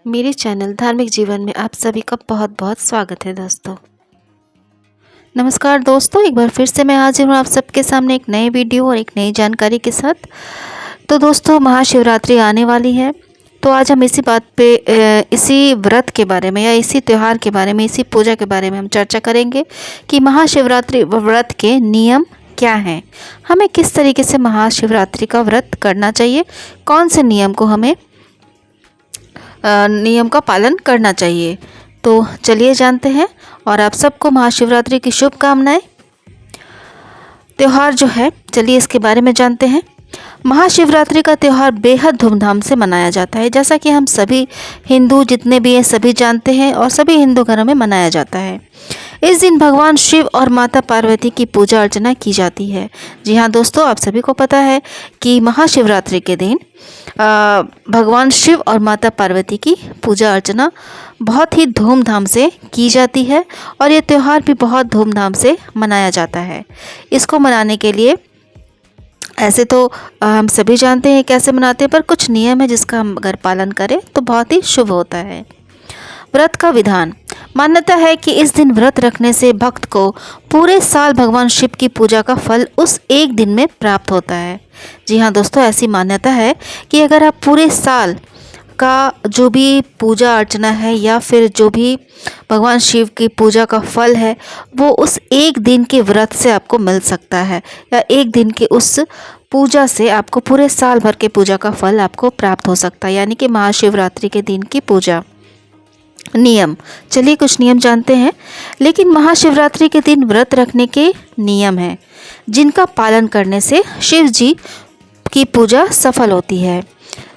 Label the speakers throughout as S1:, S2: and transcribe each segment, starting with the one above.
S1: मेरे चैनल धार्मिक जीवन में आप सभी का बहुत बहुत स्वागत है दोस्तों। नमस्कार दोस्तों, एक बार फिर से मैं हाजिर हूँ आप सबके सामने एक नए वीडियो और एक नई जानकारी के साथ। तो दोस्तों, महाशिवरात्रि आने वाली है, तो आज हम इसी बात पे इसी व्रत के बारे में या इसी त्यौहार के बारे में, इसी पूजा के बारे में हम चर्चा करेंगे कि महाशिवरात्रि व्रत के नियम क्या हैं, हमें किस तरीके से महाशिवरात्रि का व्रत करना चाहिए, कौन से नियम को हमें नियम का पालन करना चाहिए। तो चलिए जानते हैं, और आप सबको महाशिवरात्रि की शुभकामनाएं। त्यौहार जो है, चलिए इसके बारे में जानते हैं। महाशिवरात्रि का त्यौहार बेहद धूमधाम से मनाया जाता है, जैसा कि हम सभी हिंदू जितने भी हैं सभी जानते हैं और सभी हिंदू घरों में मनाया जाता है। इस दिन भगवान शिव और माता पार्वती की पूजा अर्चना की जाती है। जी हाँ दोस्तों, आप सभी को पता है कि महाशिवरात्रि के दिन भगवान शिव और माता पार्वती की पूजा अर्चना बहुत ही धूमधाम से की जाती है और ये त्यौहार भी बहुत धूमधाम से मनाया जाता है। इसको मनाने के लिए ऐसे तो हम सभी जानते हैं कैसे मनाते हैं, पर कुछ नियम है जिसका हम अगर पालन करें तो बहुत ही शुभ होता है। व्रत का विधान। मान्यता है कि इस दिन व्रत रखने से भक्त को पूरे साल भगवान शिव की पूजा का फल उस एक दिन में प्राप्त होता है। जी हाँ दोस्तों, ऐसी मान्यता है कि अगर आप पूरे साल का जो भी पूजा अर्चना है या फिर जो भी भगवान शिव की पूजा का फल है, वो उस एक दिन के व्रत से आपको मिल सकता है, या एक दिन के उस पूजा से आपको पूरे साल भर के पूजा का फल आपको प्राप्त हो सकता है, यानी कि महाशिवरात्रि के दिन की पूजा। नियम, चलिए कुछ नियम जानते हैं। लेकिन महाशिवरात्रि के दिन व्रत रखने के नियम हैं जिनका पालन करने से शिव जी की पूजा सफल होती है।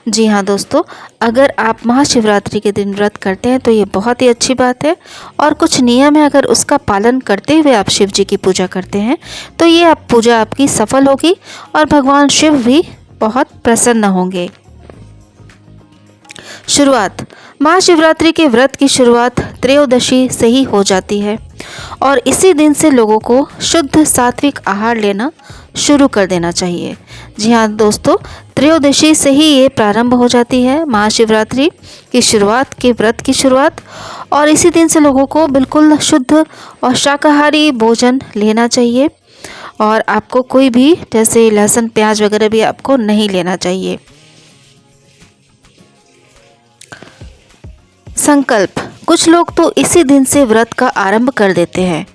S1: जी हाँ दोस्तों, अगर आप महाशिवरात्रि के दिन व्रत करते हैं तो ये बहुत ही अच्छी बात है, और कुछ नियम है, अगर उसका पालन करते हुए आप शिव जी की पूजा करते हैं तो ये आप पूजा आपकी सफल होगी और भगवान शिव भी बहुत प्रसन्न होंगे। शुरुआत। महाशिवरात्रि के व्रत की शुरुआत त्रयोदशी से ही हो जाती है और इसी दिन से लोगों को शुद्ध सात्विक आहार लेना शुरू कर देना चाहिए। जी हाँ दोस्तों, त्रयोदशी से ही ये प्रारंभ हो जाती है महाशिवरात्रि की शुरुआत, के व्रत की शुरुआत, और इसी दिन से लोगों को बिल्कुल शुद्ध और शाकाहारी भोजन लेना चाहिए, और आपको कोई भी जैसे लहसुन प्याज वगैरह भी आपको नहीं लेना चाहिए। संकल्प। कुछ लोग तो इसी दिन से व्रत का आरंभ कर देते हैं।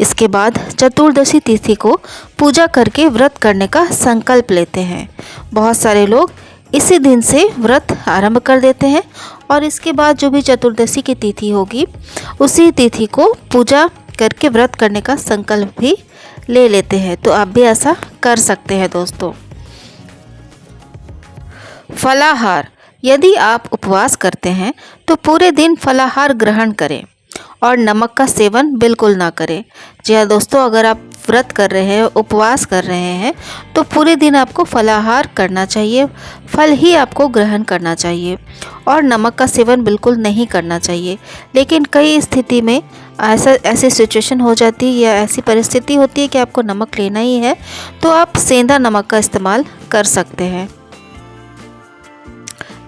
S1: इसके बाद चतुर्दशी तिथि को पूजा करके व्रत करने का संकल्प लेते हैं। बहुत सारे लोग इसी दिन से व्रत आरंभ कर देते हैं और इसके बाद जो भी चतुर्दशी की तिथि होगी उसी तिथि को पूजा करके व्रत करने का संकल्प भी ले लेते हैं। तो आप भी ऐसा कर सकते हैं दोस्तों। फलाहार। यदि आप उपवास करते हैं तो पूरे दिन फलाहार ग्रहण करें और नमक का सेवन बिल्कुल ना करें। जी हाँ दोस्तों, अगर आप व्रत कर रहे हैं, उपवास कर रहे हैं, तो पूरे दिन आपको फलाहार करना चाहिए, फल ही आपको ग्रहण करना चाहिए और नमक का सेवन बिल्कुल नहीं करना चाहिए। लेकिन कई स्थिति में ऐसी सिचुएशन हो जाती है या ऐसी परिस्थिति होती है कि आपको नमक लेना ही है, तो आप सेंधा नमक का इस्तेमाल कर सकते हैं।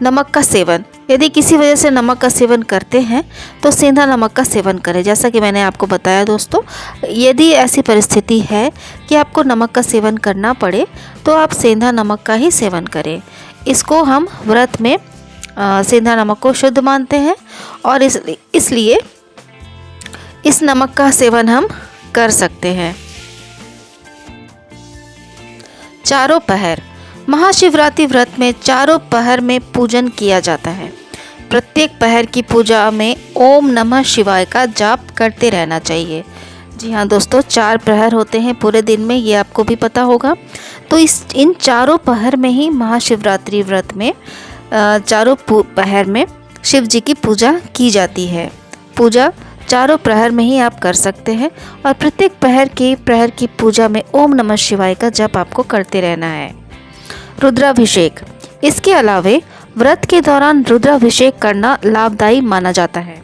S1: नमक का सेवन। यदि किसी वजह से नमक का सेवन करते हैं तो सेंधा नमक का सेवन करें। जैसा कि मैंने आपको बताया दोस्तों, यदि ऐसी परिस्थिति है कि आपको नमक का सेवन करना पड़े तो आप सेंधा नमक का ही सेवन करें। इसको हम व्रत में सेंधा नमक को शुद्ध मानते हैं और इसलिए इस नमक का सेवन हम कर सकते हैं। चारों पहर। महाशिवरात्रि व्रत में चारों पहर में पूजन किया जाता है। प्रत्येक पहर की पूजा में ओम नमः शिवाय का जाप करते रहना चाहिए। जी हाँ दोस्तों, 4 प्रहर होते हैं पूरे दिन में, ये आपको भी पता होगा। तो इन चारों पहर में ही महाशिवरात्रि व्रत में चारों पहर में शिव जी की पूजा की जाती है। पूजा चारों प्रहर में ही आप कर सकते हैं और प्रत्येक प्रहर की पूजा में ओम नमः शिवाय का जाप आपको करते रहना है। रुद्राभिषेक। इसके अलावे व्रत के दौरान रुद्राभिषेक करना लाभदायी माना जाता है।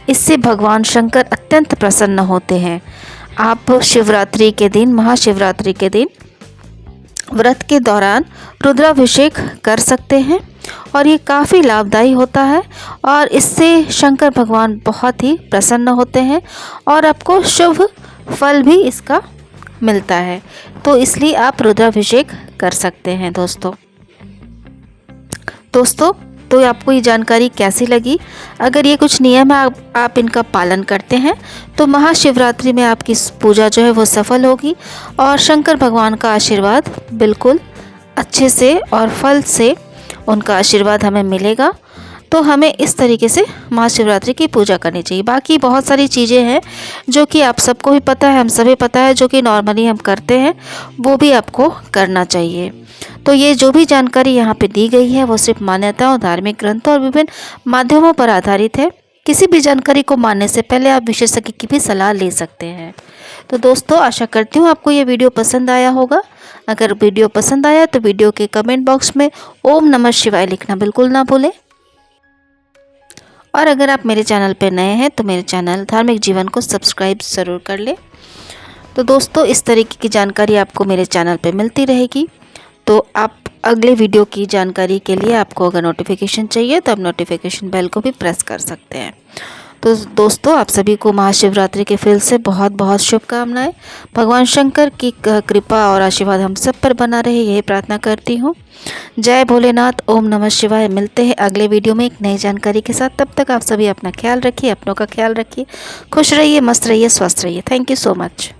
S1: इससे भगवान शंकर अत्यंत प्रसन्न होते हैं। आप शिवरात्रि के दिन, महाशिवरात्रि के दिन व्रत के दौरान रुद्राभिषेक कर सकते हैं और ये काफ़ी लाभदायी होता है और इससे शंकर भगवान बहुत ही प्रसन्न होते हैं और आपको शुभ फल भी इसका मिलता है। तो इसलिए आप रुद्राभिषेक कर सकते हैं दोस्तों। तो आपको ये जानकारी कैसी लगी? अगर ये कुछ नियम है आप इनका पालन करते हैं तो महाशिवरात्रि में आपकी पूजा जो है वो सफल होगी और शंकर भगवान का आशीर्वाद बिल्कुल अच्छे से और फल से उनका आशीर्वाद हमें मिलेगा। तो हमें इस तरीके से महाशिवरात्रि की पूजा करनी चाहिए। बाकी बहुत सारी चीज़ें हैं जो कि आप सबको भी पता है, हम सभी पता है, जो कि नॉर्मली हम करते हैं, वो भी आपको करना चाहिए। तो ये जो भी जानकारी यहाँ पे दी गई है वो सिर्फ मान्यताओं, धार्मिक ग्रंथों और विभिन्न माध्यमों पर आधारित है। किसी भी जानकारी को मानने से पहले आप विशेषज्ञ की भी सलाह ले सकते हैं। तो दोस्तों, आशा करती हूँ आपको ये वीडियो पसंद आया होगा। अगर वीडियो पसंद आया तो वीडियो के कमेंट बॉक्स में ओम नमः शिवाय लिखना बिल्कुल ना भूलें। और अगर आप मेरे चैनल पर नए हैं तो मेरे चैनल धार्मिक जीवन को सब्सक्राइब ज़रूर कर लें। तो दोस्तों, इस तरीके की जानकारी आपको मेरे चैनल पर मिलती रहेगी। तो आप अगले वीडियो की जानकारी के लिए आपको अगर नोटिफिकेशन चाहिए तो आप नोटिफिकेशन बेल को भी प्रेस कर सकते हैं। तो दोस्तों, आप सभी को महाशिवरात्रि के फिर से बहुत बहुत शुभकामनाएं। भगवान शंकर की कृपा और आशीर्वाद हम सब पर बना रहे, यही प्रार्थना करती हूँ। जय भोलेनाथ, ओम नमः शिवाय। मिलते हैं अगले वीडियो में एक नई जानकारी के साथ। तब तक आप सभी अपना ख्याल रखिए, अपनों का ख्याल रखिए, खुश रहिए, मस्त रहिए, स्वस्थ रहिए। Thank you so much.